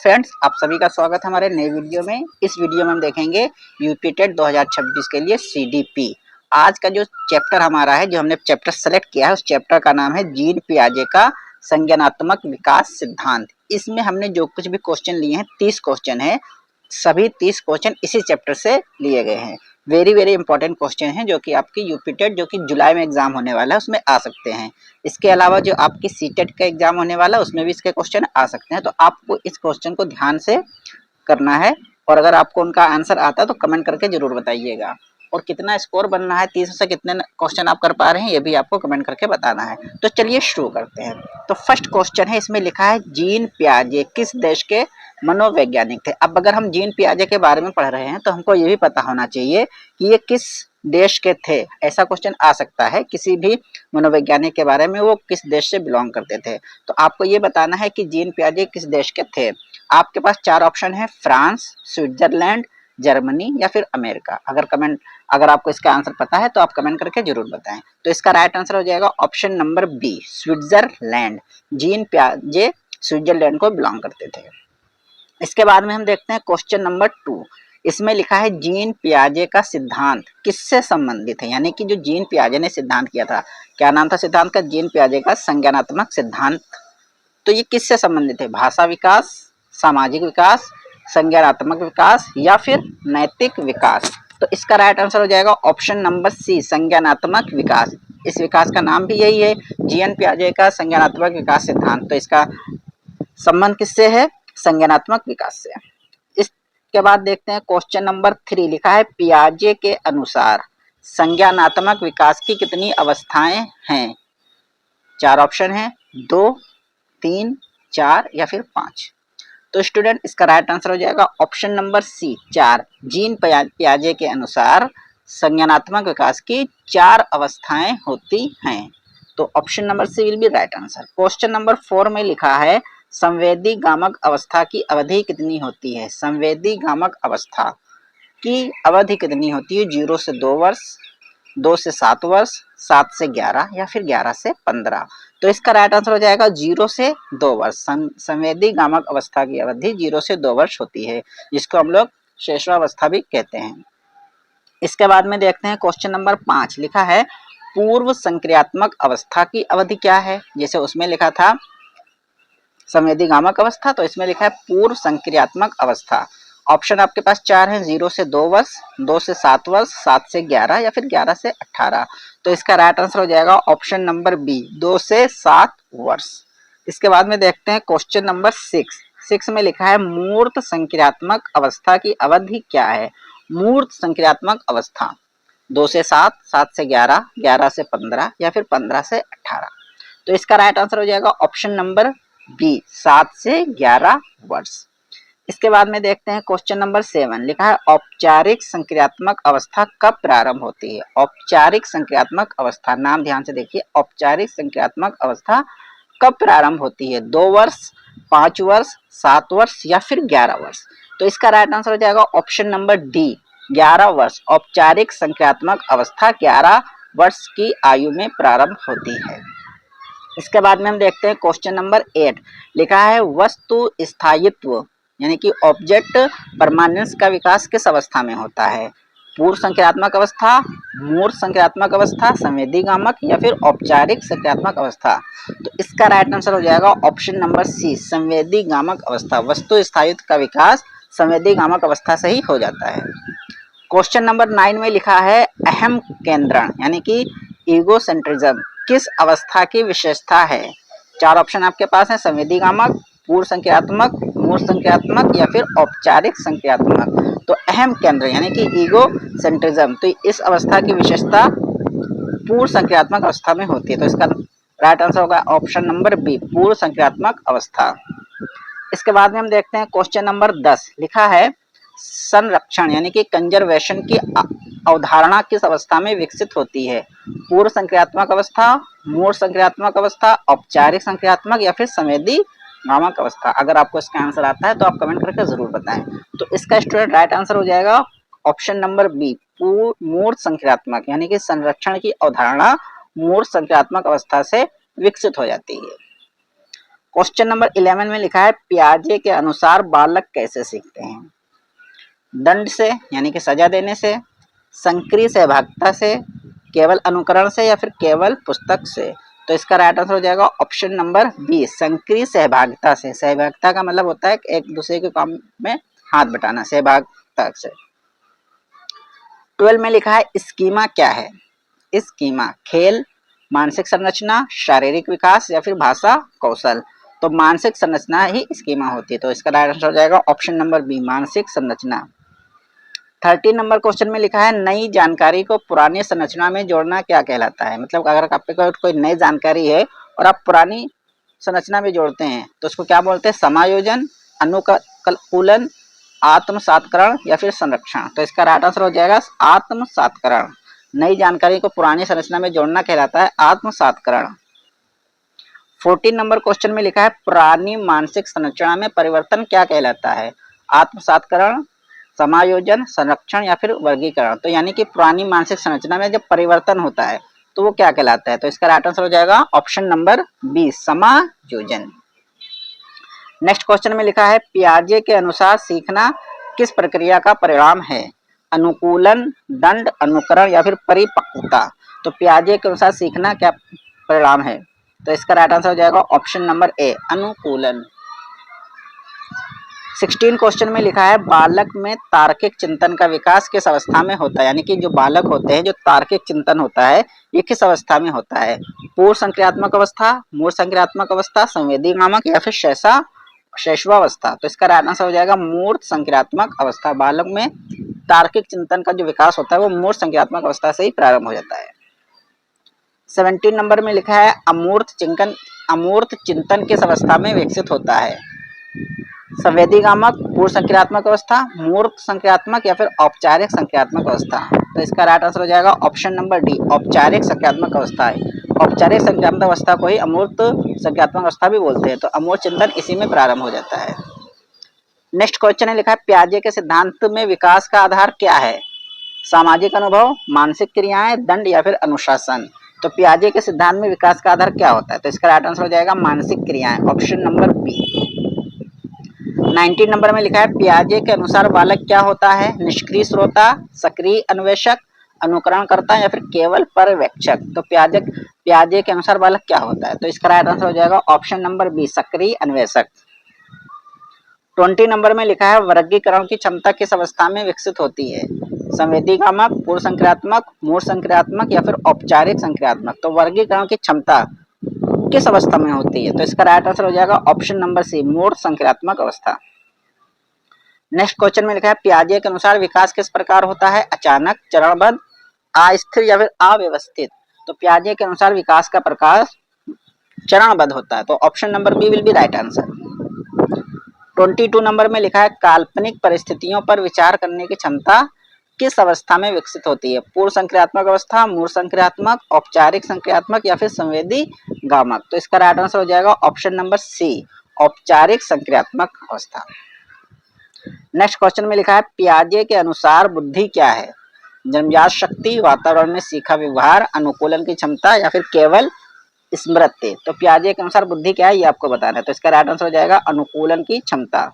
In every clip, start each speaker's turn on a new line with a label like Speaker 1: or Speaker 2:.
Speaker 1: Friends, आप सभी का स्वागत है हमारे नए वीडियो में। इस वीडियो में हम देखेंगे यूपी टेट 2026 के लिए सीडीपी। आज का जो चैप्टर हमारा है, जो हमने चैप्टर सेलेक्ट किया है, उस चैप्टर का नाम है जीन पियाजे का संज्ञानात्मक विकास सिद्धांत। इसमें हमने जो कुछ भी क्वेश्चन लिए हैं, 30 क्वेश्चन है, सभी 30 क्वेश्चन इसी चैप्टर से लिए गए हैं। वेरी वेरी इंपॉर्टेंट क्वेश्चन हैं जो कि आपकी यूपी टेट जो कि जुलाई में एग्जाम होने वाला है उसमें आ सकते हैं। इसके अलावा जो आपकी सीटेट का एग्जाम होने वाला है उसमें भी इसके क्वेश्चन आ सकते हैं। तो आपको इस क्वेश्चन को ध्यान से करना है और अगर आपको उनका आंसर आता है तो कमेंट करके जरूर बताइएगा। और कितना स्कोर बनना है, 30 से कितने क्वेश्चन आप कर पा रहे हैं, ये भी आपको कमेंट करके बताना है। तो चलिए शुरू करते हैं। तो फर्स्ट क्वेश्चन है, इसमें लिखा है जीन पियाजे किस देश के मनोवैज्ञानिक थे। अब अगर हम जीन पियाजे के बारे में पढ़ रहे हैं तो हमको ये भी पता होना चाहिए कि ये किस देश के थे। ऐसा क्वेश्चन आ सकता है किसी भी मनोवैज्ञानिक के बारे में, वो किस देश से बिलोंग करते थे। तो आपको ये बताना है कि जीन पियाजे किस देश के थे। आपके पास 4 ऑप्शन है, फ्रांस, स्विट्जरलैंड, जर्मनी या फिर अमेरिका। अगर आपको इसका आंसर पता है तो आप कमेंट करके जरूर बताएं। तो इसका राइट आंसर हो जाएगा option number B, Switzerland. Jean पियाजे स्विट्जरलैंड को बिलोंग करते थे। इसके बाद में हम देखते हैं क्वेश्चन नंबर 2। इसमें लिखा है जीन पियाजे का सिद्धांत किससे संबंधित है। यानी कि जो जीन पियाजे ने सिद्धांत किया था, क्या नाम था सिद्धांत का? जीन पियाजे का संज्ञानात्मक सिद्धांत। तो ये किससे संबंधित है? भाषा विकास, सामाजिक विकास, संज्ञानात्मक विकास या फिर नैतिक विकास। तो इसका राइट आंसर हो जाएगा ऑप्शन नंबर सी, संज्ञानात्मक विकास। इस विकास का नाम भी यही है, जीन पियाजे का संज्ञानात्मक विकास सिद्धांत। तो इसका संबंध किससे है? संज्ञानात्मक विकास से। इसके बाद देखते हैं क्वेश्चन नंबर 3। लिखा है पियाजे के अनुसार संज्ञानात्मक विकास की कितनी अवस्थाएं हैं। 4 ऑप्शन है, 2, 3, 4 या फिर 5। तो स्टूडेंट इसका राइट आंसर हो जाएगा ऑप्शन नंबर सी, 4। जीन पियाजे के अनुसार संज्ञानात्मक विकास की 4 अवस्थाएं होती हैं। तो option number C will be right answer. Question number 4 में लिखा है संवेदी गामक अवस्था की अवधि कितनी होती है। संवेदी गामक अवस्था की अवधि कितनी होती है? 0 से 2 वर्ष, 2 से 7 वर्ष, 7 से 11 या फिर 11 से 15। तो इसका राइट आंसर हो जाएगा 0 से 2 वर्ष। संवेदी गामक अवस्था की अवधि 0 से 2 वर्ष होती है, जिसको हम लोग शैशवावस्था भी कहते हैं। इसके बाद में देखते हैं क्वेश्चन नंबर 5। लिखा है पूर्व संक्रियात्मक अवस्था की अवधि क्या है। जैसे उसमें लिखा था संवेदी गामक अवस्था, तो इसमें लिखा है पूर्व संक्रियात्मक अवस्था। ऑप्शन आपके पास 4 हैं, 0 से 2 वर्ष, 2 से 7 वर्ष, 7 से 11 या फिर 11 से 18। तो इसका राइट आंसर हो जाएगा ऑप्शन नंबर बी, 2 से 7 वर्ष। इसके बाद में देखते हैं क्वेश्चन नंबर 6 में लिखा है मूर्त संक्रियात्मक अवस्था की अवधि क्या है। मूर्त संक्रियात्मक अवस्था 2 से 7, 7 से 11, 11 से 15 या फिर 15 से 18। तो इसका राइट आंसर हो जाएगा ऑप्शन नंबर बी, 7 से 11 वर्ष। इसके बाद में देखते हैं क्वेश्चन नंबर 7। लिखा है औपचारिक संक्रियात्मक अवस्था कब प्रारंभ होती है। औपचारिक संक्रियात्मक अवस्था, नाम ध्यान से देखिए, औपचारिक संक्रियात्मक अवस्था कब प्रारंभ होती है। 2 वर्ष, 5 वर्ष, 7 वर्ष या फिर 11 वर्ष। तो इसका राइट आंसर हो जाएगा ऑप्शन नंबर डी, 11 वर्ष। औपचारिक संक्रियात्मक अवस्था 11 वर्ष की आयु में प्रारंभ होती है। इसके बाद में हम देखते हैं क्वेश्चन नंबर 8। लिखा है वस्तु स्थायित्व यानी कि ऑब्जेक्ट परमानेंस का विकास किस अवस्था में होता है। पूर्व संक्रियात्मक अवस्था, मूर्त संक्रियात्मक अवस्था, संवेदी गामक या फिर औपचारिक संक्रियात्मक अवस्था। तो इसका राइट आंसर हो जाएगा ऑप्शन नंबर सी, संवेदी गामक अवस्था। वस्तु स्थायित्व का विकास संवेदी गामक अवस्था से ही हो जाता है। क्वेश्चन नंबर 9 में लिखा है अहम केंद्रण यानी कि ईगोसेंट्रिज्म किस अवस्था की विशेषता है। 4 ऑप्शन आपके पास है, संवेदी गामक, पूर्व संक्रियात्मक, मूर्त संक्रियात्मक या फिर औपचारिक संक्रियात्मक। तो अहम केंद्र यानी कि ईगो सेंट्रिज्म, तो इस अवस्था की विशेषता पूर्व संक्रियात्मक अवस्था में होती है। तो इसका राइट आंसर होगा ऑप्शन नंबर बी, पूर्व संक्रियात्मक अवस्था। इसके बाद में हम देखते हैं क्वेश्चन नंबर 10। लिखा है संरक्षण यानी कि कंजर्वेशन की अवधारणा किस अवस्था में विकसित होती है। पूर्व संक्रियात्मक अवस्था, मूर्त संक्रियात्मक अवस्था, औपचारिक संक्रियात्मक या फिर संवेदी गामक अवस्था। अगर आपको इसका आंसर आता है तो आप कमेंट करके जरूर बताएं। तो इसका स्टूडेंट राइट आंसर हो जाएगा ऑप्शन नंबर बी, मूर्त संक्रियात्मक यानी कि संरक्षण की अवधारणा मूर्त संक्रियात्मक अवस्था से विकसित हो जाती है। क्वेश्चन नंबर 11 में लिखा है पियाजे के अनुसार बालक कैसे सीखते हैं? दंड से यानी कि सजा देने से, सक्रिय सहभागिता से, केवल अनुकरण से या फिर केवल पुस्तक से। तो इसका राइट आंसर हो जाएगा ऑप्शन नंबर बी, सक्रिय सहभागिता से। सहभागिता का मतलब होता है एक दूसरे के काम में हाथ बटाना, सहभागिता से। 12 में लिखा है स्कीमा क्या है? स्कीमा खेल, मानसिक संरचना, शारीरिक विकास या फिर भाषा कौशल। तो मानसिक संरचना ही स्कीमा होती है। तो इसका राइट आंसर हो जाएगा ऑप्शन नंबर बी, मानसिक संरचना। 13 नंबर क्वेश्चन में लिखा है नई जानकारी को पुरानी संरचना में जोड़ना क्या कहलाता है? मतलब अगर आपके पास कोई नई जानकारी है और आप पुरानी संरचना में जोड़ते हैं तो उसको क्या बोलते हैं? समायोजन, अनुकूलन, आत्मसातकरण या फिर संरक्षण। तो इसका राइट आंसर हो जाएगा आत्मसातकरण। नई जानकारी को पुरानी संरचना में जोड़ना कहलाता है आत्मसातकरण। 14 नंबर क्वेश्चन में लिखा है पुरानी मानसिक संरचना में परिवर्तन क्या कहलाता है? आत्मसातकरण, समायोजन, संरक्षण या फिर वर्गीकरण। तो यानी कि पुरानी मानसिक संरचना में जब परिवर्तन होता है तो वो क्या कहलाता है? तो इसका राइट आंसर हो जाएगा ऑप्शन नंबर बी, समायोजन। नेक्स्ट क्वेश्चन में लिखा है पियाजे के अनुसार सीखना किस प्रक्रिया का परिणाम है? अनुकूलन, दंड, अनुकरण या फिर परिपक्वता। तो पियाजे के अनुसार सीखना क्या परिणाम है? तो इसका राइट आंसर हो जाएगा ऑप्शन नंबर ए, अनुकूलन। 16 क्वेश्चन में लिखा है बालक में तार्किक चिंतन का विकास किस अवस्था में होता है? यानी कि जो बालक होते हैं, जो तार्किक चिंतन होता है, ये किस अवस्था में होता है? पूर्व संक्रियात्मक अवस्था, मूर्त संक्रियात्मक अवस्था, संवेदी नामक या फिर शैशवावस्था। तो इसका राइट आंसर हो जाएगा मूर्त संक्रियात्मक अवस्था। बालक में तार्किक चिंतन का जो विकास होता है वो मूर्त संक्रियात्मक अवस्था से ही प्रारंभ हो जाता है। 17 नंबर में लिखा है अमूर्त चिंतन किस अवस्था में विकसित होता है? संवेदीगामक, पूर्व संक्रियात्मक अवस्था, मूर्त संक्रियात्मक या फिर औपचारिक संक्रियात्मक अवस्था। तो इसका राइट आंसर हो जाएगा ऑप्शन नंबर डी, औपचारिक संक्रियात्मक अवस्था है। औपचारिक संक्रियात्मक अवस्था को ही अमूर्त संक्रियात्मक अवस्था भी बोलते हैं। तो अमूर्त चिंतन इसी में प्रारंभ हो जाता है। नेक्स्ट क्वेश्चन है लिखा है पियाजे के सिद्धांत में विकास का आधार क्या है? सामाजिक अनुभव, मानसिक क्रियाएं, दंड या फिर अनुशासन। तो पियाजे के सिद्धांत में विकास का आधार क्या होता है? तो इसका राइट आंसर हो जाएगा मानसिक क्रियाएं, ऑप्शन नंबर बी। 19 नंबर में लिखा है पियाजे के अनुसार बालक क्या होता है? निष्क्रिय श्रोता, सक्रिय अन्वेषक, अनुकरणकर्ता या फिर केवल पर्यवेक्षक। तो पियाजे के अनुसार बालक क्या होता है? तो इसका राइट आंसर हो जाएगा ऑप्शन नंबर बी, सक्रिय अन्वेषक। 20 नंबर में लिखा है वर्गीकरण की क्षमता किस अवस्था में विकसित होती है? संवेदीगामक, पूर्व संक्रियात्मक, मूर्त संक्रियात्मक या फिर औपचारिक संक्रियात्मक। तो वर्गीकरण की क्षमता किस अवस्था में होती है? तो इसका राइट आंसर हो जाएगा ऑप्शन नंबर सी, मूर्त संक्रियात्मक अवस्था। नेक्स्ट क्वेश्चन में लिखा है पियाजे के अनुसार विकास किस प्रकार होता है? अचानक, चरणबद्ध, अस्थिर या फिर अव्यवस्थित। तो पियाजे के अनुसार विकास का प्रकार चरणबद्ध होता है। तो option number B will be right answer. 22 number में लिखा है काल्पनिक परिस्थितियों पर विचार करने की क्षमता किस अवस्था में विकसित होती है? पूर्व संक्रियात्मक अवस्था, मूर्त संक्रियात्मक, औपचारिक संक्रियात्मक या फिर संवेदी गामक। तो इसका राइट आंसर हो जाएगा ऑप्शन नंबर सी, औपचारिक संक्रियात्मक अवस्था। नेक्स्ट क्वेश्चन में लिखा है पियाजे के अनुसार बुद्धि क्या है? जन्मजात शक्ति, वातावरण में सीखा व्यवहार, अनुकूलन की क्षमता या फिर केवल स्मृति। तो पियाजे के अनुसार बुद्धि क्या है ये आपको बताना है। तो इसका राइट आंसर हो जाएगा अनुकूलन की क्षमता।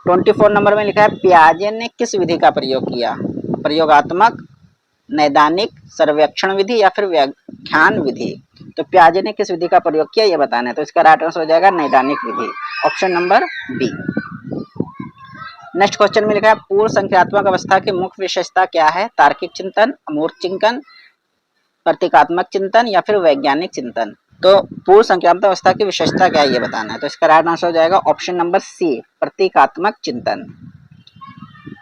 Speaker 1: 24 नंबर में लिखा है पियाजे ने किस विधि का प्रयोग किया? प्रयोगात्मक, नैदानिक, सर्वेक्षण विधि या फिर व्याख्यान विधि। तो पियाजे ने किस विधि का प्रयोग किया ये बताना है। तो इसका राइट आंसर हो जाएगा नैदानिक विधि, option number B. Next question में लिखा है पूर्व संक्रियात्मक अवस्था की मुख्य विशेषता क्या है? तार्किक चिंतन, अमूर्त चिंतन, प्रतीकात्मक चिंतन या फिर वैज्ञानिक चिंतन। तो पूर्व संक्रियात्मक अवस्था की विशेषता क्या है ये बताना है। तो इसका राइट आंसर हो जाएगा ऑप्शन नंबर सी, प्रतीकात्मक चिंतन।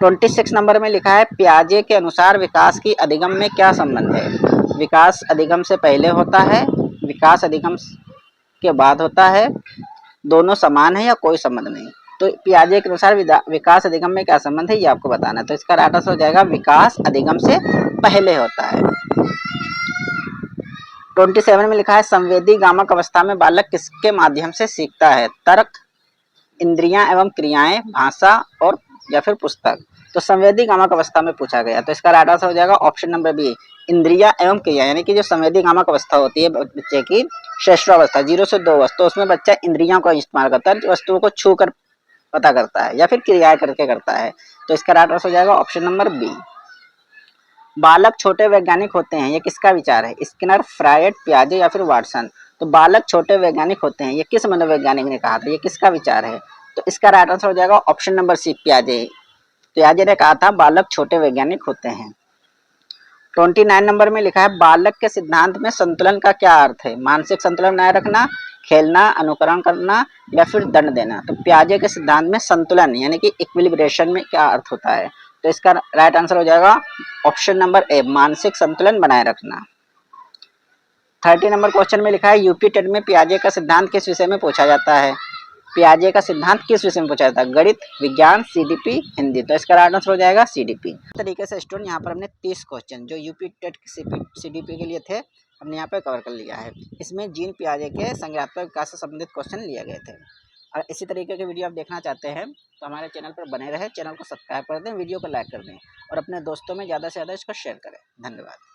Speaker 1: 26 नंबर में लिखा है पियाजे के अनुसार विकास की अधिगम में क्या संबंध है? विकास अधिगम से पहले होता है, विकास अधिगम के बाद होता है, दोनों समान है या कोई संबंध नहीं। तो पियाजे के अनुसार विकास अधिगम में क्या संबंध है ये आपको बताना है। तो इसका राइट आंसर हो जाएगा विकास अधिगम से पहले होता है। 27 में लिखा है संवेदी गामक अवस्था में बालक किसके माध्यम से सीखता है? तर्क, इंद्रियां एवं क्रियाएं, भाषा और या फिर पुस्तक। तो संवेदी गामक अवस्था में पूछा गया। तो इसका राइट आंसर हो जाएगा ऑप्शन नंबर बी, इंद्रिया एवं क्रिया यानी कि जो संवेदी कामक अवस्था होती है बच्चे की श्रेष्ठावस्था 0 से 2 वर्ष, तो उसमें बच्चा इंद्रियों का इस्तेमाल करता है, वस्तुओं को छू कर पता करता है या फिर क्रियाएं करके करता है। तो इसका राइट आंसर हो जाएगा ऑप्शन नंबर बी। बालक छोटे वैज्ञानिक होते हैं, ये किसका विचार है? स्किनर, फ्रायड, पियाजे या फिर वाटसन। तो बालक छोटे वैज्ञानिक होते हैं, ये किस मनोवैज्ञानिक ने कहा था? ये किसका विचार है? तो इसका राइट आंसर हो जाएगा ऑप्शन नंबर सी, पियाजे। पियाजे ने कहा था बालक छोटे वैज्ञानिक होते हैं। 29 नंबर में लिखा है बालक के सिद्धांत में संतुलन का क्या अर्थ है? मानसिक संतुलन बनाए रखना, खेलना, अनुकरण करना या फिर दंड देना। तो पियाजे के सिद्धांत में संतुलन यानी कि इक्विलिब्रेशन में क्या अर्थ होता है? तो इसका राइट आंसर हो जाएगा ऑप्शन नंबर ए, मानसिक संतुलन बनाए रखना। 30 नंबर क्वेश्चन में लिखा है यूपी टेट में पियाजे का सिद्धांत किस विषय में पूछा जाता है? पियाजे का सिद्धांत किस विषय में पूछा जाता है? गणित, विज्ञान, सीडीपी, हिंदी। तो इसका राइट आंसर हो जाएगा सीडीपी। इस तरीके से स्टूडेंट यहाँ पर हमने 30 क्वेश्चन जो यूपी टेट सीडीपी के लिए थे हमने यहाँ पे कवर कर लिया है। इसमें जीन पियाजे के संज्ञानात्मक विकास से संबंधित क्वेश्चन लिए गए थे। और इसी तरीके के वीडियो आप देखना चाहते हैं तो हमारे चैनल पर बने रहे, चैनल को सब्सक्राइब कर दें, वीडियो को लाइक कर दें और अपने दोस्तों में ज़्यादा से ज़्यादा इसको शेयर करें। धन्यवाद।